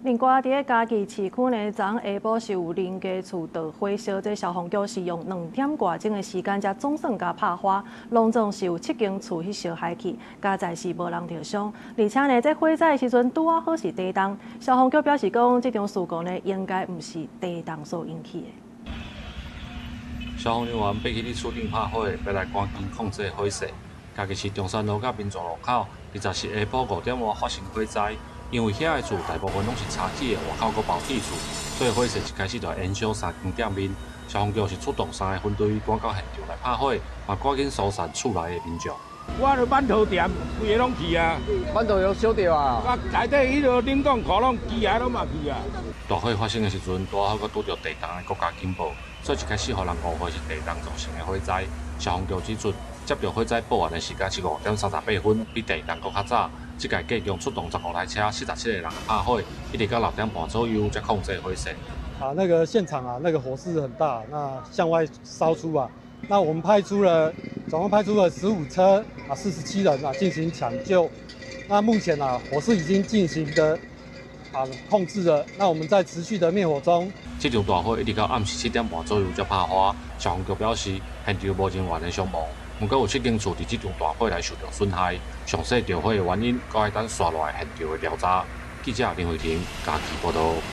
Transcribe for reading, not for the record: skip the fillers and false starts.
另外，伫嘉义市区呢，昨下晡是有邻家厝着火烧，这消防局是用2点外钟的时间，才总算甲拍花，拢总是有7间厝去烧害去，加在是无人着伤。而且呢，这火灾的时阵拄好是低档，消防局表示讲，这种事故呢，应该毋是低档所引起的。消防人员爬起伫厝顶拍火，要来赶紧控制火势。嘉义市中山路甲民族路口，20时下晡5点外发生火灾。因为遐个厝大部分拢是柴起的，外口阁包铁厝，所以火势一开始就延烧3间店面。消防局是出动3个分队赶到现场来拍火，嘛赶紧疏散厝内的民众。我著板头店规个拢去啊，板头有烧掉啊，啊内底迄个冷冻库拢机械拢嘛去啊。大火发生的时阵，拄好阁拄着地动的国家警报，所以一开始互人误会是地动造成的火灾。消防局指出，接到火灾报案的时间是5点38分，比地动阁较早。这届计共出动15台车，47个人拍火，一直到6点半左右才控制火势。那个现场那个火势很大，那向外烧出啊。那我们总共派出了15车47人进行抢救。那目前火势已经进行的控制了。那我们在持续的灭火中。这场大火一直到暗时7点半左右才拍花。消防局表示，现场无人员的伤亡。不过有7间厝伫这场大火来受到损害，详细着火的原因，阁要等刷落来现场的调查。记者林慧婷，嘉义报道。